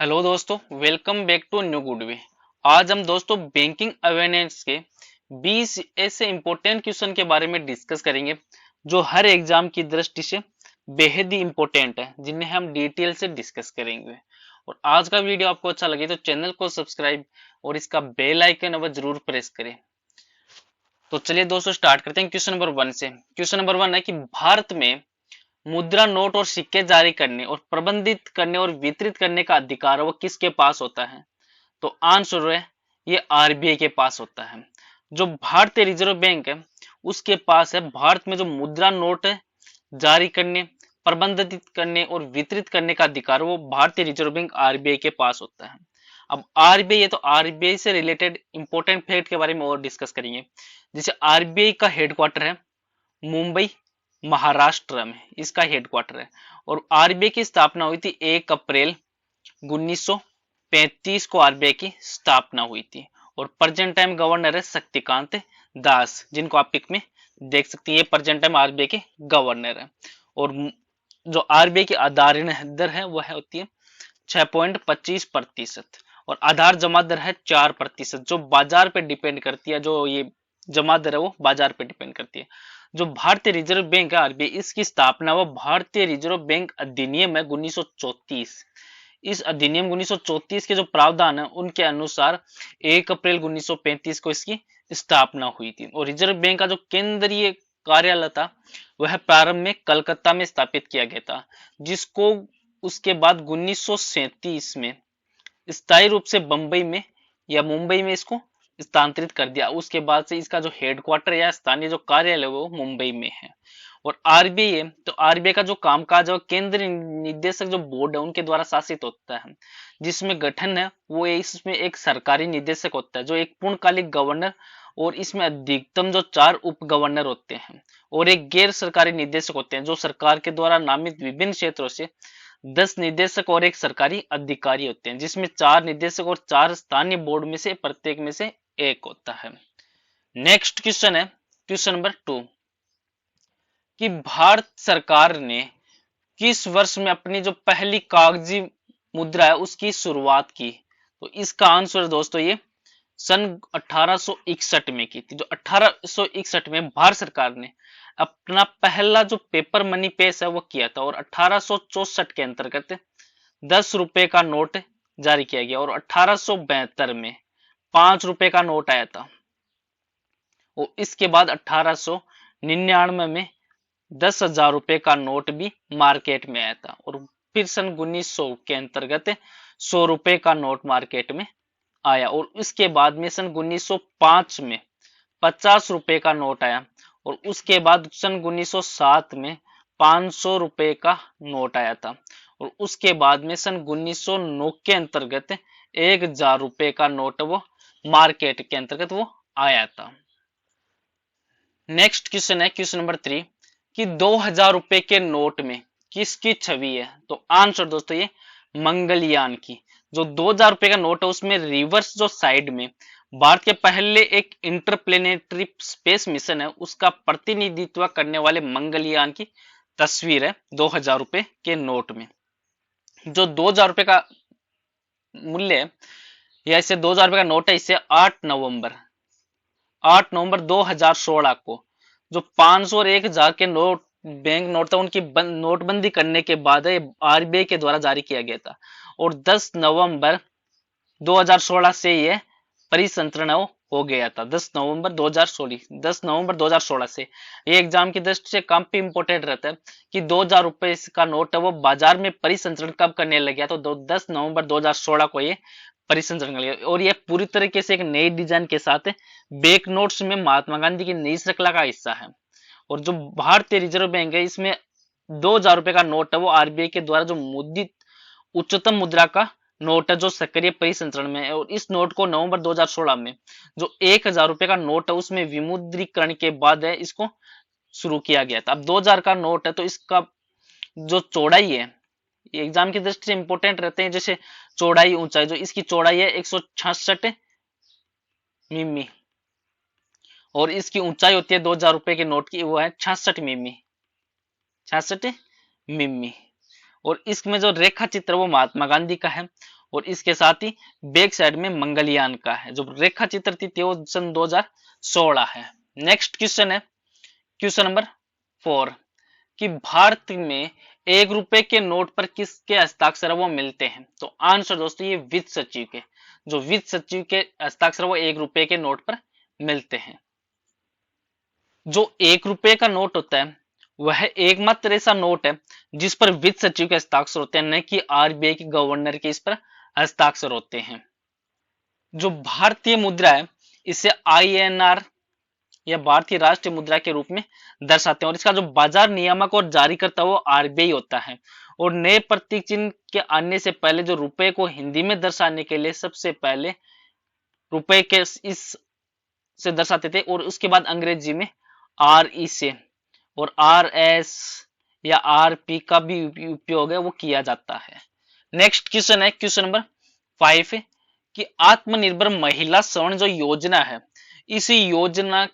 Hello दोस्तों, welcome back to new good way. आज हम दोस्तों बैंकिंग अवेयरनेस के 20 ऐसे इंपॉर्टेंट क्वेश्चन के बारे में डिस्कस करेंगे जो हर एग्जाम की दृष्टि से बेहद ही इंपॉर्टेंट है, जिन्हें हम डिटेल से डिस्कस करेंगे। और आज का वीडियो आपको अच्छा लगे तो चैनल को सब्सक्राइब और इसका बेल आइकन अब जरूर प्रेस करें। तो चलिए दोस्तों स्टार्ट करते हैं क्वेश्चन नंबर 1 से। क्वेश्चन नंबर 1 है कि भारत में मुद्रा नोट और सिक्के जारी करने और प्रबंधित करने और वितरित करने का अधिकार वो किसके पास होता है? तो आंसर है ये आरबीआई के पास होता है। जो भारतीय रिजर्व बैंक है उसके पास है भारत में जो मुद्रा नोट है जारी करने, प्रबंधित करने और वितरित करने का अधिकार वो भारतीय रिजर्व बैंक आरबीआई के पास होता है। अब आरबीआई है तो आरबीआई से रिलेटेड इंपॉर्टेंट फैक्ट के बारे में और डिस्कस करेंगे। जैसे आरबीआई का हेडक्वार्टर है मुंबई, महाराष्ट्र में इसका हेडक्वार्टर है। और आरबीआई की स्थापना हुई थी 1 अप्रैल 1935 को आरबीआई की स्थापना हुई थी। और प्रेजेंट टाइम गवर्नर है शक्तिकांत दास, जिनको आप पिक में देख सकते हैं। ये प्रेजेंट टाइम आरबीआई के गवर्नर है। और जो आरबीआई की आधार दर है वह होती है 6.25%। और आधार जमा दर है 4%, जो बाजार पे डिपेंड करती है। जो ये जमा दर है वो बाजार पे डिपेंड करती है। जो भारतीय रिजर्व बैंक है आरबीआई, इसकी स्थापना वो भारतीय रिजर्व बैंक अधिनियम है 1934। इस अधिनियम 1934 के जो प्रावधान है उनके अनुसार 1 अप्रैल 1935 को इसकी स्थापना हुई थी। और रिजर्व बैंक का जो केंद्रीय कार्यालय था वह प्रारंभ में कलकत्ता में स्थापित किया गया था, जिसको उसके बाद 1937 में स्थायी रूप से बंबई में या मुंबई में इसको स्थानांतरित कर दिया। उसके बाद से इसका जो हेडक्वार्टर या स्थानीय जो कार्यालय वो मुंबई में है। और आरबीआई है तो आरबीआई का जो कामकाज है केंद्रीय निदेशक जो बोर्ड है उनके द्वारा शासित होता है, जिसमें गठन है वो इसमें एक सरकारी निदेशक होता है जो एक पूर्णकालिक गवर्नर, और इसमें अधिकतम जो 4 उप गवर्नर होते हैं और एक गैर सरकारी निदेशक होते हैं जो सरकार के द्वारा नामित विभिन्न क्षेत्रों से 10 निदेशक और एक सरकारी अधिकारी होते हैं, जिसमें 4 निदेशक और 4 स्थानीय बोर्ड में से प्रत्येक में से एक होता है। नेक्स्ट क्वेश्चन है क्वेश्चन नंबर 2 कि भारत सरकार ने किस वर्ष में अपनी जो पहली कागजी मुद्रा है उसकी शुरुआत की? तो इसका आंसर दोस्तों ये सन 1861 में की थी। जो 1861 में भारत सरकार ने अपना पहला जो पेपर मनी पेश है वो किया था। और 1864 के अंतर्गत 10 रुपए का नोट जारी किया गया। और 1872 में 5 रुपए का नोट आया था। और इसके बाद 1899 में 10,000 रुपए का नोट भी मार्केट में आया था। और फिर सन 1900 के अंतर्गत 100 रुपए का नोट मार्केट में आया। और इसके बाद में सन 1905 में 50 रुपए का नोट आया। और उसके बाद सन 1907 में 500 रुपए का नोट आया था। और उसके बाद में सन 1909 के अंतर्गत 1,000 रुपए का नोट वो मार्केट के अंतर्गत वो आया था। नेक्स्ट क्वेश्चन है क्वेश्चन नंबर 3 कि 2,000 रुपए के नोट में किसकी छवि है? तो आंसर दोस्तों ये मंगलयान की। जो 2,000 रुपए का नोट है उसमें रिवर्स जो साइड में भारत के पहले एक इंटरप्लेनेटरी स्पेस मिशन है उसका प्रतिनिधित्व करने वाले मंगलयान की तस्वीर है 2,000 रुपए के नोट में। जो 2,000 रुपए का मूल्य है या इसे 2,000 रुपए का नोट है, इसे 8 नवंबर 2016 को जो 500 और 1,000 के नोट बैंक नोट था उनकी नोटबंदी करने के बाद आरबीआई के द्वारा जारी किया गया था। और 10 नवंबर 2016 से यह परिसंचरण हो गया था। 10 नवंबर 2016 से ये एग्जाम की दृष्टि से काफी इंपोर्टेंट रहता है कि 2,000 रुपए का नोट है वो बाजार में परिसंचरण कब करने लग गया। तो 10 नवंबर 2016 को ये परिसंचरण कर लिया। और ये पूरी तरीके से एक नई डिजाइन के साथ बैंक नोट्स में महात्मा गांधी की नई श्रृंखला का हिस्सा है। और जो भारतीय रिजर्व बैंक है इसमें 2,000 रुपए का नोट है वो आरबीआई के द्वारा जो मुद्रित उच्चतम मुद्रा का नोट है जो सक्रिय परिसंचरण में है। और इस नोट को नवंबर 2016 में जो 1,000 रुपए का नोट है उसमें विमुद्रीकरण के बाद है इसको शुरू किया गया था। अब 2,000 का नोट है तो इसका जो चौड़ाई है एग्जाम की दृष्टि से इंपोर्टेंट रहते हैं। जैसे चौड़ाई ऊंचाई, जो इसकी चौड़ाई है 166 मिमी और इसकी ऊंचाई होती है 2,000 रुपए के नोट की वो है 66 मिमी, 66 मिमी। और इसमें जो रेखा चित्र वो महात्मा गांधी का है। और इसके साथ ही बैक साइड में मंगलयान का है। जो रेखा चित्र थी वो सन 2016 है। नेक्स्ट क्वेश्चन है क्वेश्चन नंबर 4 कि भारत में 1 रुपए के नोट पर किसके हस्ताक्षर वो मिलते हैं? तो आंसर दोस्तों ये वित्त सचिव के, जो वित्त सचिव के हस्ताक्षर वो 1 रुपए के नोट पर मिलते हैं। जो 1 रुपए का नोट होता है वह एकमात्र ऐसा नोट है जिस पर वित्त सचिव के हस्ताक्षर होते हैं, न कि आरबीआई के गवर्नर के इस पर हस्ताक्षर होते हैं। जो भारतीय मुद्रा है इसे आईएनआर या भारतीय राष्ट्रीय मुद्रा के रूप में दर्शाते हैं, और इसका जो बाजार नियामक और जारी करता है वो आरबीआई होता है। और नए प्रतीक चिन्ह के आने से पहले जो रुपए को हिंदी में दर्शाने के लिए सबसे पहले रुपए के इस से दर्शाते थे, और उसके बाद अंग्रेजी में आर ई से और आर एस या आर पी का भी उपयोग है वो किया जाता है। नेक्स्ट क्वेश्चन है क्वेश्चन नंबर 5 कि आत्मनिर्भर महिला स्वर्ण जो योजना है, इसी योजना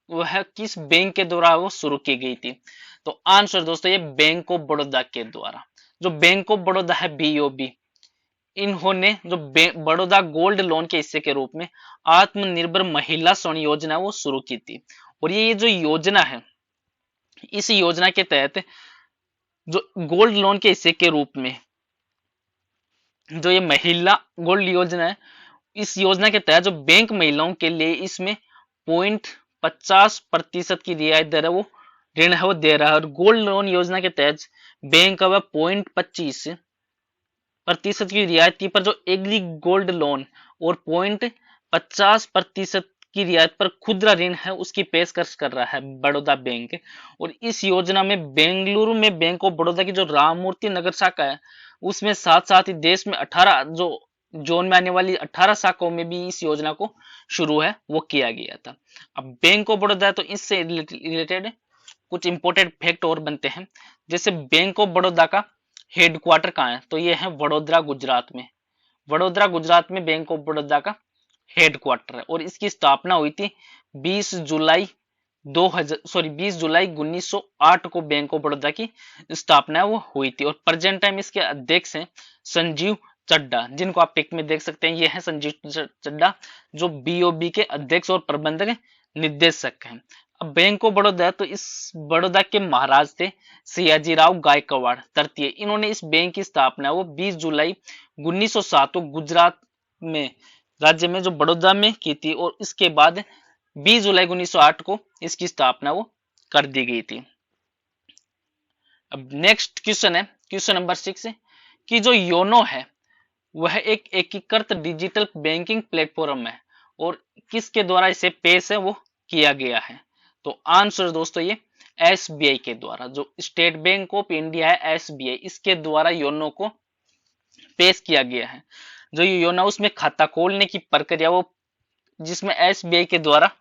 वह किस बैंक के द्वारा वो शुरू की गई थी? तो आंसर दोस्तों ये बैंक ऑफ बड़ौदा के द्वारा। जो बैंक ऑफ बड़ौदा है बीओबी, इन्होंने जो बड़ौदा गोल्ड लोन के हिस्से के रूप में आत्मनिर्भर महिला स्वर्ण योजना वो शुरू की थी। और ये जो योजना है, इस योजना के तहत जो गोल्ड लोन के हिस्से के रूप में जो ये महिला गोल्ड योजना है, इस योजना के तहत जो बैंक महिलाओं के लिए इसमें 0.50% की रियायत दर है वो ऋण है वो दे रहा है। और गोल्ड लोन योजना के तहत बैंक वह 0.25% की रियायत पर जो एग्री गोल्ड लोन और 0.50% की रियायत पर खुदरा ऋण है उसकी पेशकश कर रहा है बड़ौदा बैंक। और इस योजना में बेंगलुरु में बैंक ऑफ बड़ौदा की जो राममूर्ति नगर शाखा है उसमें साथ साथ ही देश में 18 जो जोन में आने वाली 18 शाखाओं में भी इस योजना को शुरू है वो किया गया था। अब बैंक ऑफ बड़ौदा है तो इससे रिलेटेड कुछ इंपोर्टेंट फैक्ट और बनते हैं। जैसे बैंक ऑफ बड़ौदा का हेडक्वार्टर कहाँ है? तो ये है वडोदरा गुजरात में। वडोदरा गुजरात में बैंक ऑफ बड़ौदा का हेडक्वार्टर है, और इसकी स्थापना हुई थी 20 जुलाई 1908 को बैंक ऑफ बड़ौदा की स्थापना वो हुई थी। और प्रेजेंट टाइम इसके अध्यक्ष हैं संजीव चड्डा, जिनको आप पिक में देख सकते हैं। ये है संजीव चड्डा जो बीओबी के अध्यक्ष और प्रबंधक निर्देशक हैं। अब बैंक ऑफ बड़ौदा तो इस बड़ौदा के महाराज थे सयाजीराव गायकवाड़ तृतीय। इन्होंने इस बैंक की स्थापना वो 20 जुलाई 1907 को गुजरात में राज्य में जो बड़ौदा में की थी, और इसके बाद 20 जुलाई 1908 को इसकी स्थापना वो कर दी गई थी। अब नेक्स्ट क्वेश्चन है क्वेश्चन नंबर 6 कि जो योनो है वह एक एकीकृत डिजिटल बैंकिंग प्लेटफॉर्म है, और किसके द्वारा इसे पेश है वो किया गया है? तो आंसर दोस्तों ये एसबीआई के द्वारा। जो स्टेट बैंक ऑफ इंडिया है एसबीआई, इसके द्वारा योनो को पेश किया गया है। जो ये योनो उसमें खाता खोलने की प्रक्रिया वो जिसमें एसबीआई के द्वारा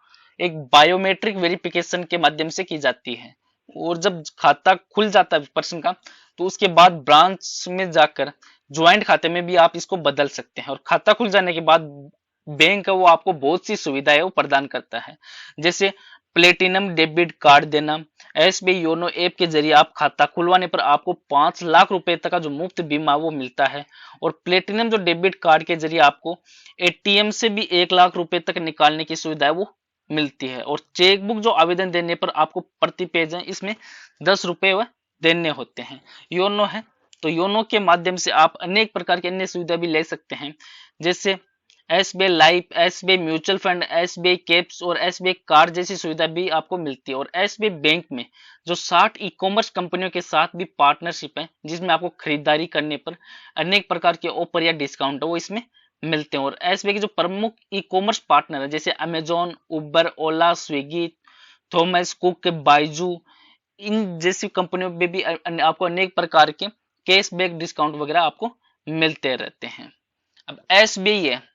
एक बायोमेट्रिक वेरिफिकेशन के माध्यम से की जाती है, और जब खाता खुल जाता है पर्सन का तो उसके बाद ब्रांच में जाकर ज्वाइंट खाते में भी आप इसको बदल सकते हैं। और खाता खुल जाने के बाद बैंक वो आपको बहुत सी सुविधाएं वो प्रदान करता है, जैसे प्लेटिनम डेबिट कार्ड देना। एसबीआई योनो ऐप के जरिए आप खाता खुलवाने पर आपको 5 लाख रुपए तक का जो मुफ्त बीमा वो मिलता है। और प्लेटिनम जो डेबिट कार्ड के जरिए आपको एटीएम से भी 1 लाख रुपए तक निकालने की सुविधा वो मिलती है। और चेकबुक जो आवेदन देने पर आपको प्रति पेज है इसमें 10 रुपए वह देने होते हैं। योनो है तो योनो के माध्यम से आप अनेक प्रकार की अन्य सुविधा भी ले सकते हैं, जैसे SBI life, SBI mutual fund, SBI caps और एसबीआई कार्ड जैसी सुविधा भी आपको मिलती है। और एसबीआई बैंक में जो 60 ई कॉमर्स कंपनियों के साथ भी पार्टनरशिप है, जिसमें आपको खरीदारी करने पर अनेक प्रकार के ऑफर या डिस्काउंट वो इसमें मिलते हैं। और एसबीआई के जो प्रमुख ई कॉमर्स पार्टनर है जैसे अमेजोन, उबर, ओला, स्विगी, थॉमस कुक, बाइजू, इन जैसी कंपनियों में भी आपको अनेक प्रकार के कैशबैक डिस्काउंट वगैरह आपको मिलते रहते हैं। अब एसबीआई है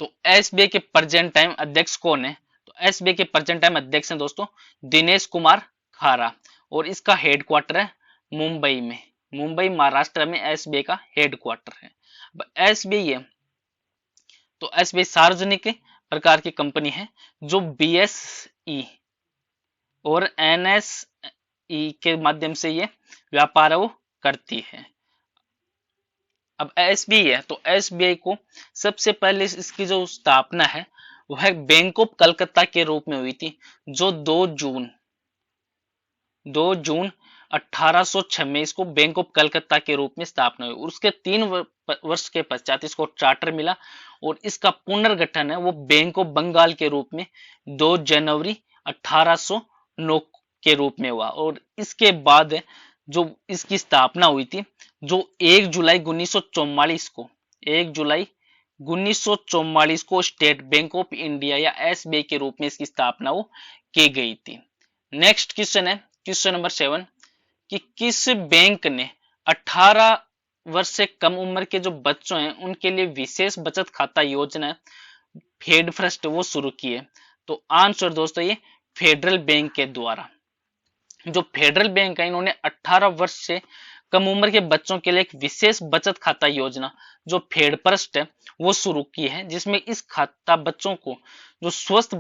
तो एसबीआई के प्रेजेंट टाइम अध्यक्ष कौन है? तो एसबीआई के प्रेजेंट टाइम अध्यक्ष हैं दोस्तों दिनेश कुमार खारा, और इसका हेडक्वार्टर है मुंबई में। मुंबई महाराष्ट्र में एसबीआई का हेडक्वार्टर है। अब एसबीआई है तो एसबीआई सार्वजनिक प्रकार की कंपनी है जो बीएसई और एनएसई के माध्यम से ये व्यापार वो करती है। अब एसबीआई है तो एसबीआई को सबसे पहले इसकी जो स्थापना है वह बैंक ऑफ कलकत्ता के रूप में हुई थी, जो 2 जून 1806 में इसको बैंक ऑफ कलकत्ता के रूप में स्थापना हुई। उसके 3 वर्ष के पश्चात इसको चार्टर मिला और इसका पुनर्गठन है वो बैंक ऑफ बंगाल के रूप में 2 जनवरी 1809 के रूप में हुआ। और इसके बाद जो इसकी स्थापना हुई थी, जो 1 जुलाई 1944 को 1 जुलाई 1944 को स्टेट बैंक ऑफ इंडिया या एसबीआई के रूप में इसकी स्थापना वो की गई थी। नेक्स्ट क्वेश्चन है क्वेश्चन नंबर 7 कि किस बैंक ने 18 वर्ष से कम उम्र के जो बच्चों हैं उनके लिए विशेष बचत खाता योजना फेड फर्स्ट वो शुरू की है। तो आंसर दोस्तों ये फेडरल बैंक के द्वारा। जो फेडरल बैंक है इन्होंने 18 वर्ष से कम उम्र के बच्चों के लिए एक विशेष बचत खाता योजना जो फेड फर्स्ट है वो शुरू की है, जिसमें इस खाता बच्चों को जो स्वस्थ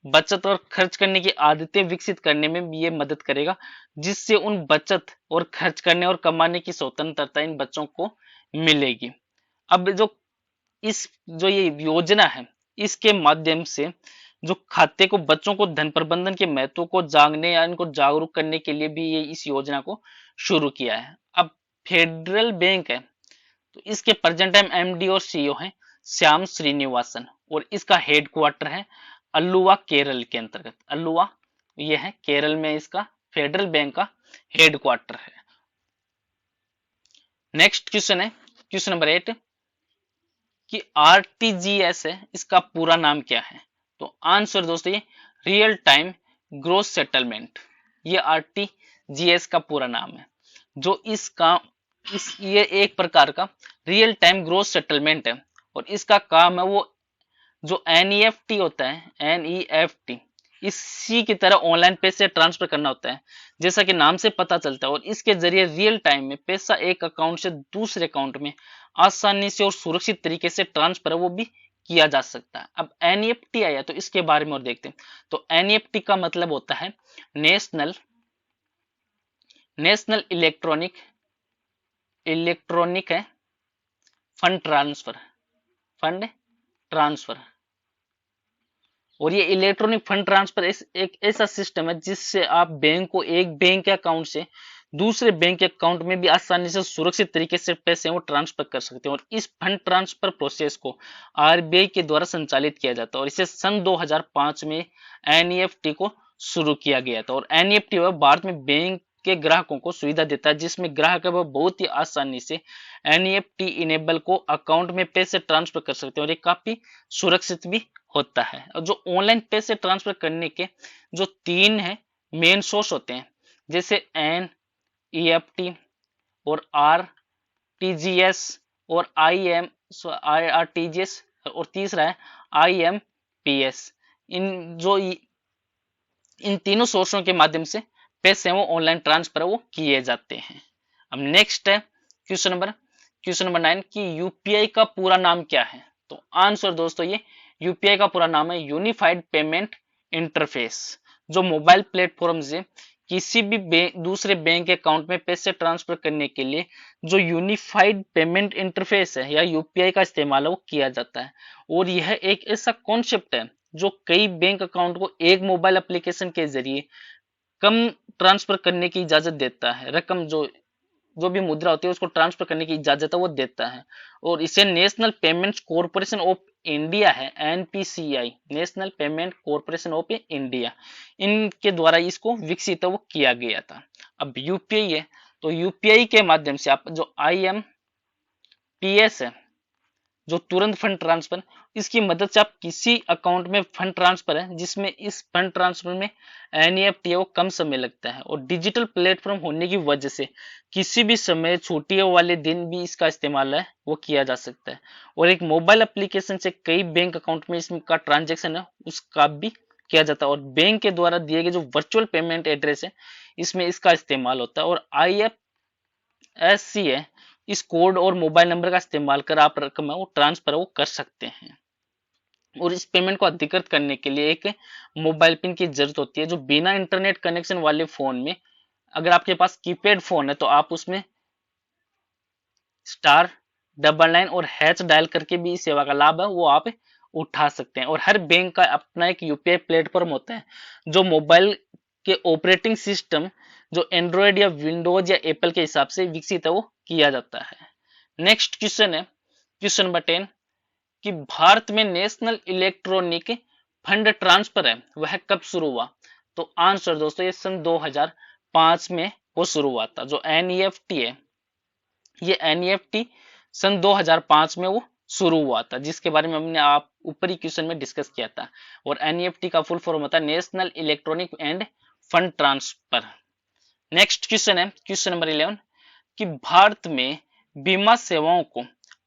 बचत और खर्च करने की आदतें विकसित करने में भी ये मदद करेगा, जिससे उन बचत और खर्च करने और कमाने की स्वतंत्रता इन बच्चों को मिलेगी। अब जो ये योजना है इसके माध्यम से जो खाते को बच्चों को धन प्रबंधन के महत्व को जानने या इनको जागरूक करने के लिए भी ये इस योजना को शुरू किया है। अब फेडरल बैंक है तो इसके प्रेजेंट टाइम एमडी और सीईओ हैं श्याम श्रीनिवासन और इसका हेडक्वार्टर है अल्लुवा केरल के अंतर्गत। अल्लुवा ये है केरल में इसका फेडरल बैंक का हेडक्वार्टर है। नेक्स्ट क्वेश्चन है क्वेश्चन नंबर 8 कि आरटीजीएस है इसका पूरा नाम क्या है। तो आंसर दोस्तों ये रियल टाइम ग्रोस सेटलमेंट, ये आरटीजीएस का पूरा नाम है। जो ये एक प्रकार का रियल टाइम ग्रोस सेटलमेंट है और इसका काम है वो जो एनईएफटी होता है, एनईएफटी इसी की तरह ऑनलाइन पैसे ट्रांसफर करना होता है, जैसा कि नाम से पता चलता है। और इसके जरिए रियल टाइम में पैसा एक अकाउंट से दूसरे अकाउंट में आसानी से और सुरक्षित तरीके से ट्रांसफर वो भी किया जा सकता है। अब एनईएफटी आया तो इसके बारे में और देखते हैं। तो एनईएफटी का मतलब होता है नेशनल इलेक्ट्रॉनिक है फंड ट्रांसफर। और ये इलेक्ट्रॉनिक फंड ट्रांसफर एक ऐसा सिस्टम है जिससे आप बैंक को एक बैंक के अकाउंट से दूसरे बैंक के अकाउंट में भी आसानी से सुरक्षित तरीके से पैसे वो ट्रांसफर कर सकते हैं। और इस फंड ट्रांसफर प्रोसेस को आरबीआई के द्वारा संचालित किया जाता है और इसे सन 2005 में एनईएफटी को शुरू किया गया था। और एनईएफटी भारत में बैंक के ग्राहकों को सुविधा देता है, जिसमें ग्राहक है वह बहुत ही आसानी से एनईएफटी इनेबल को अकाउंट में पैसे ट्रांसफर कर सकते हैं और ये काफी सुरक्षित भी होता है। और जो ऑनलाइन पैसे ट्रांसफर करने के जो 3 है मेन सोर्स होते हैं, जैसे एनईएफटी और आरटीजीएस और आरटीजीएस और तीसरा है आईएमपीएस। इन तीनों सोर्सों के माध्यम से पैसे वो ऑनलाइन ट्रांसफर वो किए जाते हैं। अब नेक्स्ट है क्वेश्चन नंबर 9 कि यूपीआई का पूरा नाम क्या है। तो आंसर दोस्तों ये यूपीआई का पूरा नाम है यूनिफाइड पेमेंट इंटरफेस। जो मोबाइल प्लेटफॉर्म से किसी भी दूसरे बैंक के अकाउंट में पैसे ट्रांसफर करने के लिए जो यूनिफाइड पेमेंट इंटरफेस है या यूपीआई का इस्तेमाल है वो किया जाता है। और यह एक ऐसा कॉन्सेप्ट है जो कई बैंक अकाउंट को एक मोबाइल एप्लीकेशन के जरिए कम ट्रांसफर करने की इजाजत देता है। रकम जो भी मुद्रा होती है उसको ट्रांसफर करने की इजाजत वो देता है। और इसे national payments corporation of India है NPCI, national payment corporation of India, इनके द्वारा इसको विकसित वो किया गया था। अब यूपीआई है तो यूपीआई के माध्यम से आप जो आईएमपीएस है जो तुरंत फंड ट्रांसफर, इसकी मदद से आप किसी अकाउंट में फंड ट्रांसफर है जिसमें इस फंड ट्रांसफर में एनईएफटी वो कम समय लगता है और डिजिटल प्लेटफॉर्म होने की वजह से किसी भी समय छुट्टियों वाले दिन भी इसका इस्तेमाल है वो किया जा सकता है। और एक मोबाइल एप्लीकेशन से कई बैंक अकाउंट में इसका ट्रांजेक्शन है उसका भी किया जाता है। और बैंक के द्वारा दिए गए जो वर्चुअल पेमेंट एड्रेस है इसमें इसका इस्तेमाल होता है। और आईएफएससी है इस कोड और मोबाइल नंबर का इस्तेमाल कर आप रकम वो ट्रांसफर वो कर सकते हैं। और इस पेमेंट को अधिकृत करने के लिए एक मोबाइल पिन की जरूरत होती है जो बिना इंटरनेट कनेक्शन वाले फोन में, अगर आपके पास कीपैड फोन है तो आप उसमें 99 और हैच डायल करके भी इस सेवा का लाभ है वो आप उठा सकते हैं। और हर बैंक का अपना एक यूपीआई प्लेटफॉर्म होता है जो मोबाइल के ऑपरेटिंग सिस्टम जो एंड्रॉयड या विंडोज या एप्पल के हिसाब से विकसित है वो किया जाता है। नेक्स्ट क्वेश्चन है क्वेश्चन नंबर 10 कि भारत में नेशनल इलेक्ट्रॉनिक फंड ट्रांसफर है वह कब शुरू हुआ? तो आंसर दोस्तों ये सन 2005 में वो शुरू हुआ था। जो एनईएफटी है ये एनईएफटी सन 2005 में वो शुरू हुआ था, जिसके बारे में हमने आप ऊपरी क्वेश्चन में डिस्कस किया था। और एनईएफटी का फुल फॉर्म होता है national electronic end fund transfer. Next question है क्वेश्चन नंबर 11 कि भारत में बीमा सेवाओं को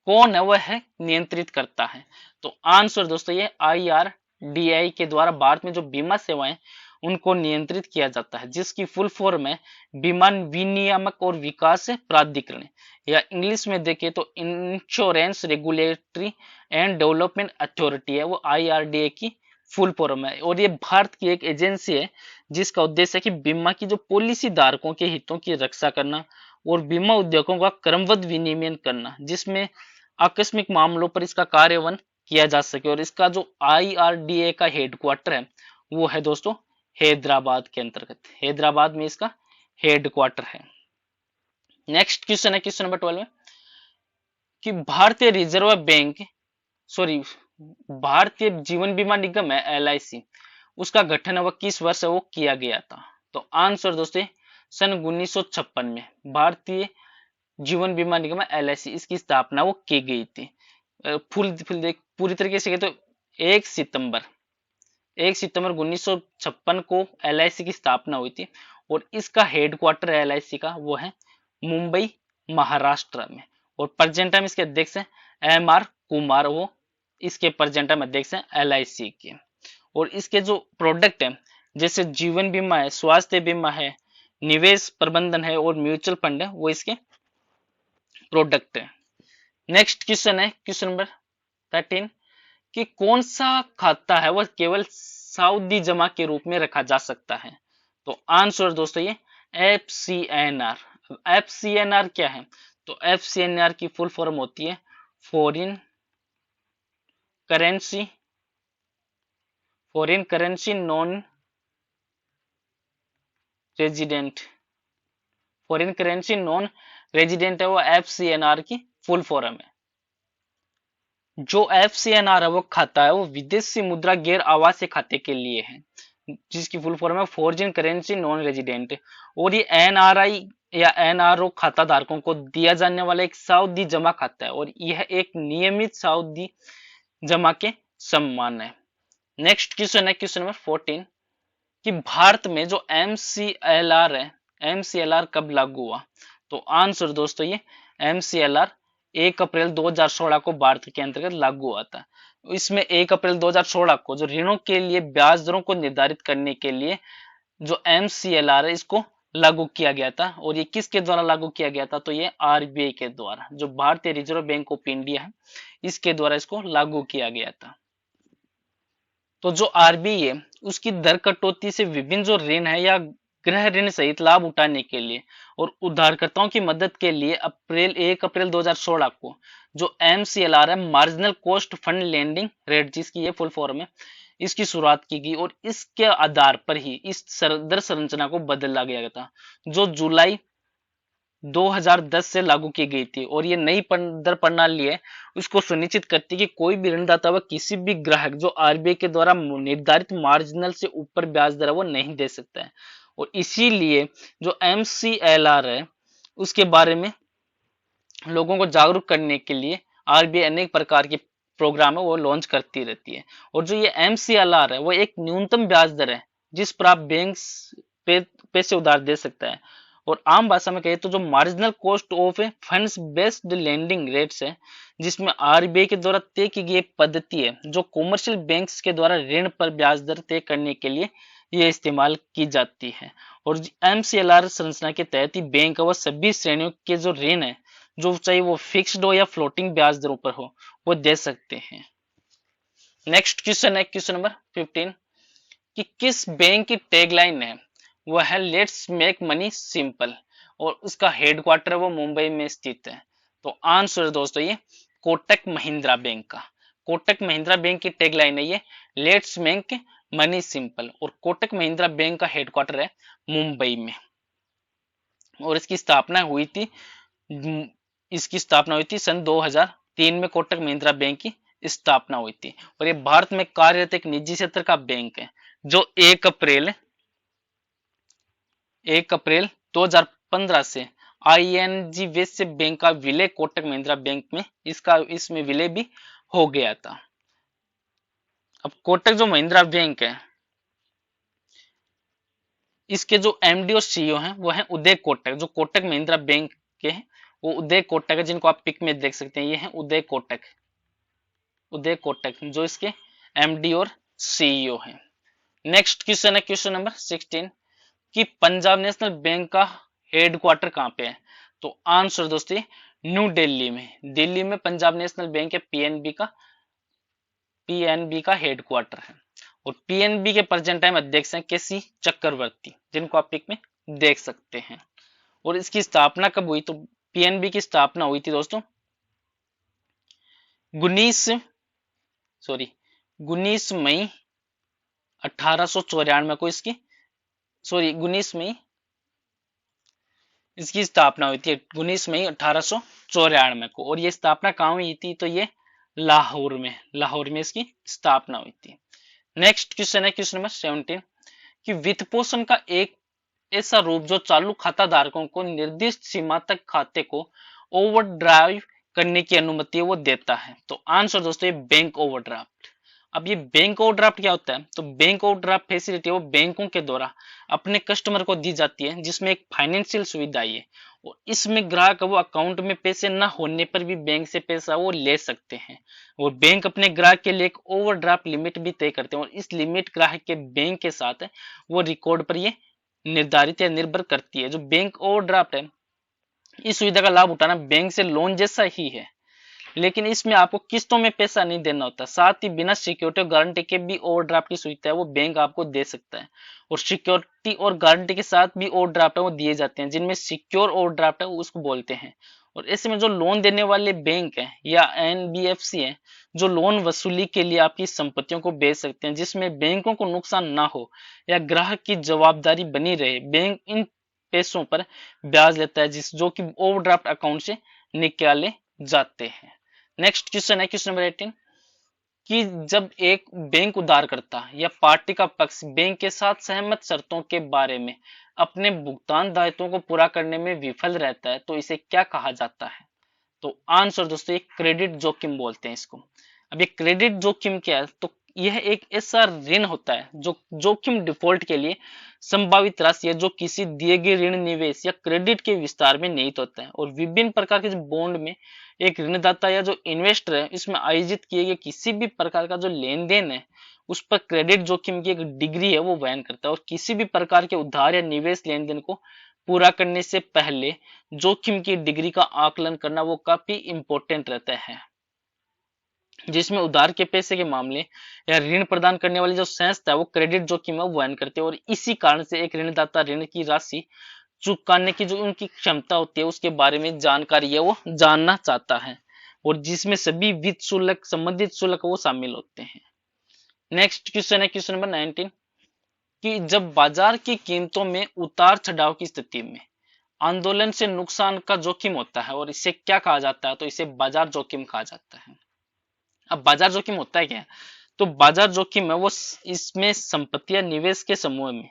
कौन है वह नियंत्रित करता है? तो आंसर दोस्तों ये आईआरडीआई के द्वारा भारत में जो बीमा सेवाएं उनको नियंत्रित किया जाता है, जिसकी फुल फॉर्म है बीमा विनियामक और विकास प्राधिकरण, या इंग्लिश में देखें तो insurance regulatory and development authority है, वो आईआरडीए की फुल फॉर्म है। और ये भारत की एक एजेंसी है जिसका उद्देश्य है कि बीमा की जो पॉलिसी धारकों के हितों की रक्षा करना और बीमा उद्योगों का क्रमबद्ध विनियमन करना, जिसमें आकस्मिक मामलों पर इसका कार्यान्वयन किया जा सके। और इसका जो आईआरडीए का हेडक्वार्टर है वो है दोस्तों हैदराबाद के अंतर्गत, हैदराबाद में इसका हेडक्वार्टर है। नेक्स्ट क्वेश्चन है क्वेश्चन नंबर 12 में कि भारतीय रिजर्व बैंक भारतीय जीवन बीमा निगम है एलआईसी, उसका गठन वह किस वर्ष वो किया गया था? तो आंसर दोस्तों सन 1956 में भारतीय जीवन बीमा निगम एलआईसी इसकी स्थापना वो की गई थी। पूरी तरीके से तो 1 सितंबर 1956 को एलआईसी की स्थापना हुई थी। और इसका हेडक्वार्टर एलआईसी का वो है मुंबई महाराष्ट्र में। और प्रेजेंट टाइम इसके अध्यक्ष हैं एमआर कुमार, वो इसके प्रेजेंट टाइम अध्यक्ष हैं एलआईसी के। और इसके जो प्रोडक्ट है जैसे जीवन बीमा है, स्वास्थ्य बीमा है, निवेश प्रबंधन है और म्यूचुअल फंड है, वो इसके प्रोडक्ट है। नेक्स्ट क्वेश्चन है क्वेश्चन नंबर 13 कि कौन सा खाता है वह केवल सावधि जमा के रूप में रखा जा सकता है? तो आंसर दोस्तों ये एफसीएनआर। एफसीएनआर क्या है? तो एफसीएनआर की फुल फॉर्म होती है foreign currency non resident, foreign currency non resident है वो एफसीएनआर की फुल फॉर्म है। जो एफसीएनआर है वो खाता है वो विदेशी मुद्रा गैर आवासीय खाते के लिए है, जिसकी फुल फॉर्म है फॉरेन करेंसी नॉन रेजिडेंट। और ये एनआरआई या एनआरओ खाता धारकों को दिया जाने वाला एक सावधि जमा खाता है, और यह एक नियमित सावधि जमा के समान है। नेक्स्ट क्वेश्चन है क्वेश्चन नंबर 14 कि भारत में जो एमसीएलआर है, एमसीएलआर कब लागू हुआ? तो आंसर दोस्तों ये एमसीएलआर 1 अप्रैल 2016 को भारत के अंतर्गत लागू हुआ था। इसमें 1 अप्रैल 2016 को जो ऋणों के लिए ब्याज दरों को निर्धारित करने के लिए जो एमसीएलआर है इसको लागू किया गया था। और ये किसके द्वारा लागू किया गया था? तो ये आरबीआई के द्वारा, जो भारतीय रिजर्व बैंक ऑफ इंडिया है इसके द्वारा इसको लागू किया गया था। तो जो आरबीआई है उसकी दर कटौती से विभिन्न जो ऋण है या गृह ऋण सहित लाभ उठाने के लिए और उधारकर्ताओं की मदद के लिए 1 अप्रैल 2016 को जो एमसीएलआर है marginal cost fund lending rate, जिसकी ये फुल फॉर्म है, इसकी शुरुआत की गई। और इसके आधार पर ही इस दर संरचना को बदला गया था जो जुलाई 2010 से लागू की गई थी। और ये नई दर प्रणाली है उसको सुनिश्चित करती है कि कोई भी ऋणदाता व किसी भी ग्राहक जो आरबीआई के द्वारा निर्धारित मार्जिनल से ऊपर ब्याज दर वो नहीं दे सकता है। और इसीलिए जो एमसीएलआर है उसके बारे में लोगों को जागरूक करने के लिए आरबीआई अनेक प्रकार के प्रोग्राम है वो लॉन्च करती रहती है। और जो ये एमसीएलआर है वो एक न्यूनतम ब्याज दर है जिस पर आप बैंक पैसे उधार दे सकता है। और आम भाषा में कहे तो जो marginal cost of funds based lending rates है, जिसमें आरबीआई के द्वारा तय की गई पद्धति है जो कॉमर्शियल बैंक्स के द्वारा ऋण पर ब्याज दर तय करने के लिए ये इस्तेमाल की जाती है। और एमसीएलआर संरचना के तहत ही बैंक व सभी श्रेणियों के जो ऋण है, जो चाहे वो फिक्स्ड हो या फ्लोटिंग ब्याज दरों पर हो, वो दे सकते हैं। नेक्स्ट क्वेश्चन है क्वेश्चन नंबर 15 कि किस बैंक की टैगलाइन है वो है लेट्स मेक मनी सिंपल, और उसका हेडक्वार्टर वो मुंबई में स्थित है। तो आंसर दोस्तों ये कोटक महिंद्रा बैंक का। कोटक महिंद्रा बैंक की टैगलाइन है ये लेट्स मेक मनी सिंपल, और कोटक महिंद्रा बैंक का हेडक्वार्टर है मुंबई में, और इसकी स्थापना हुई थी सन 2003 में। कोटक महिंद्रा बैंक की स्थापना हुई थी, और ये भारत में कार्यरत एक निजी क्षेत्र का बैंक है जो 1 अप्रैल 2015 से ING वैश्य बैंक का विलय कोटक महिंद्रा बैंक में इसमें विलय भी हो गया था। अब कोटक जो महिंद्रा बैंक है, इसके जो MD और CEO हैं वो हैं उदय कोटक। जो कोटक महिंद्रा बैंक के हैं वो उदय कोटक है, जिनको आप पिक में देख सकते हैं, ये हैं उदय कोटक जो इसके MD और CEO हैं। नेक्स्ट क्वेश्चन है क्वेश्चन नंबर 16 कि पंजाब नेशनल बैंक का हेडक्वार्टर कहाँ पे है? तो आंसर दोस्तों न्यू दिल्ली में। दिल्ली में पंजाब नेशनल बैंक है, पीएनबी का हेडक्वार्टर है, और पीएनबी के प्रेजेंट टाइम अध्यक्ष हैं केसी चक्रवर्ती, जिनको आप पिक में देख सकते हैं। और इसकी स्थापना कब हुई? तो पीएनबी की स्थापना हुई थी दोस्तों 19 मई 1894 को इसकी 19 मई इसकी स्थापना हुई थी 19 मई 1894 को। और ये स्थापना कहाँ हुई थी? तो ये लाहौर में इसकी स्थापना हुई थी। नेक्स्ट क्वेश्चन है क्वेश्चन नंबर 17 कि वित्त पोषण का एक ऐसा रूप जो चालू खाता धारकों को निर्दिष्ट सीमा तक खाते को ओवरड्राइव करने की अनुमति वो देता है। तो आंसर दोस्तों ये बैंक ओवरड्राफ्ट। अब ये बैंक ओवरड्राफ्ट क्या होता है? तो बैंक ओवरड्राफ्ट फैसिलिटी वो बैंकों के द्वारा अपने कस्टमर को दी जाती है, जिसमें एक फाइनेंशियल सुविधा है, और इसमें ग्राहक वो अकाउंट में पैसे न होने पर भी बैंक से पैसा वो ले सकते हैं, और बैंक अपने ग्राहक के लिए एक ओवरड्राफ्ट लिमिट भी तय करते हैं, और इस लिमिट ग्राहक के बैंक के साथ वो रिकॉर्ड पर ये निर्धारित या निर्भर करती है। जो बैंक ओवरड्राफ्ट है, इस सुविधा का लाभ उठाना बैंक से लोन जैसा ही है, लेकिन इसमें आपको किस्तों में पैसा नहीं देना होता। साथ ही बिना सिक्योरिटी और गारंटी के भी ओवरड्राफ्ट की सुविधा है वो बैंक आपको दे सकता है, और सिक्योरिटी और गारंटी के साथ भी ओवरड्राफ्ट है वो दिए जाते हैं, जिनमें सिक्योर ओवरड्राफ्ट है उसको बोलते हैं। और ऐसे में जो लोन देने वाले बैंक है या NBFC है, जो लोन वसूली के लिए आपकी संपत्तियों को बेच सकते हैं, जिसमें बैंकों को नुकसान ना हो या ग्राहक की जवाबदारी बनी रहे, बैंक इन पैसों पर ब्याज लेता है जो कि ओवरड्राफ्ट अकाउंट से निकाले जाते हैं। नेक्स्ट क्वेश्चन है क्वेश्चन नंबर 18 कि जब एक बैंक उधारकर्ता या पार्टी का पक्ष बैंक के साथ सहमत शर्तों के बारे में अपने भुगतान दायित्वों को पूरा करने में विफल रहता है, तो इसे क्या कहा जाता है? तो आंसर दोस्तों ये क्रेडिट जोखिम बोलते हैं इसको। अब ये क्रेडिट जोखिम क्या है? तो यह एक ऐसा ऋण होता है जो जोखिम डिफॉल्ट के लिए संभावित राशि है, जो किसी दिए गए ऋण, निवेश या क्रेडिट के विस्तार में निहित होता है, और विभिन्न प्रकार के बॉन्ड में एक ऋणदाता या जो इन्वेस्टर है, इसमें आयोजित किए गए किसी भी प्रकार का जो लेन देन है उस पर क्रेडिट जोखिम की एक डिग्री है वो बयान करता है, और किसी भी प्रकार के उधार या निवेश लेन देन को पूरा करने से पहले जोखिम की डिग्री का आकलन करना वो काफी इंपॉर्टेंट रहता है, जिसमें उधार के पैसे के मामले या ऋण प्रदान करने वाली जो संस्था है वो क्रेडिट जोखिम है वो बयान करते हैं, और इसी कारण से एक ऋणदाता ऋण की राशि चुकाने की जो उनकी क्षमता होती है उसके बारे में जानकारी है वो जानना चाहता है, और जिसमें सभी वित्त शुल्क संबंधित शुल्क वो शामिल होते हैं। नेक्स्ट क्वेश्चन है क्वेश्चन नंबर 19 कि जब बाजार की कीमतों में उतार चढ़ाव की स्थिति में आंदोलन से नुकसान का जोखिम होता है, और इसे क्या कहा जाता है? तो इसे बाजार जोखिम कहा जाता है। अब बाजार जोखिम होता है क्या? तो बाजार जोखिम है वो इसमें संपत्ति या निवेश के समूह में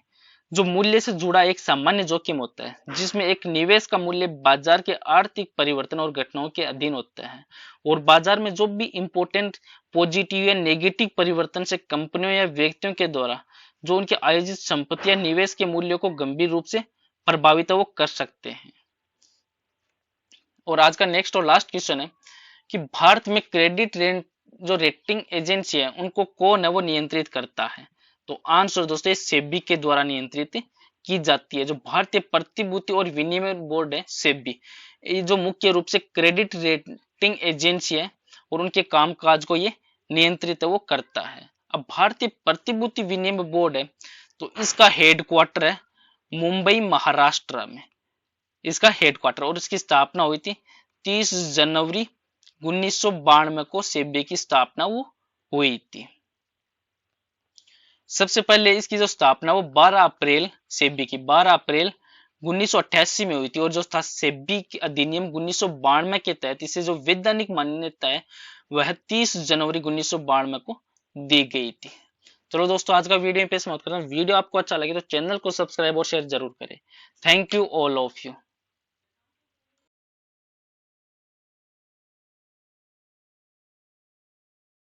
जो मूल्य से जुड़ा एक सामान्य जोखिम होता है, जिसमें एक निवेश का मूल्य बाजार के आर्थिक परिवर्तन और घटनाओं के अधीन होता है, और बाजार में जो भी इंपोर्टेंट पॉजिटिव या नेगेटिव परिवर्तन से कंपनियों या व्यक्तियों के द्वारा जो उनके आयोजित संपत्ति या निवेश के मूल्यों को गंभीर रूप से प्रभावित वो कर सकते हैं। और आज का नेक्स्ट और लास्ट क्वेश्चन है कि भारत में क्रेडिट जो रेटिंग एजेंसी है उनको कौन है वो नियंत्रित करता है? तो आंसर दोस्तों सेबी के द्वारा नियंत्रित की जाती है। जो भारतीय प्रतिभूति और विनिमय बोर्ड है सेबी, ये जो मुख्य रूप से क्रेडिट रेटिंग एजेंसी है और उनके कामकाज को ये नियंत्रित वो करता है। अब भारतीय प्रतिभूति विनिमय बोर्ड है तो इसका हेडक्वार्टर है मुंबई महाराष्ट्र में, इसका हेडक्वार्टर, और इसकी स्थापना हुई थी 30 जनवरी 1992 को सेबी की स्थापना वो हुई थी। सबसे पहले इसकी जो स्थापना वो 12 अप्रैल सेबी की 12 अप्रैल 1988 में हुई थी, और जो था सेबी की अधिनियम 1992 के तहत इसे जो वैधानिक मान्यता है वह 30 जनवरी 1992 को दी गई थी। चलो दोस्तों, आज का वीडियो पे समाप्त करता हूं। वीडियो आपको अच्छा लगे तो चैनल को सब्सक्राइब और शेयर जरूर करें। Thank you all of you.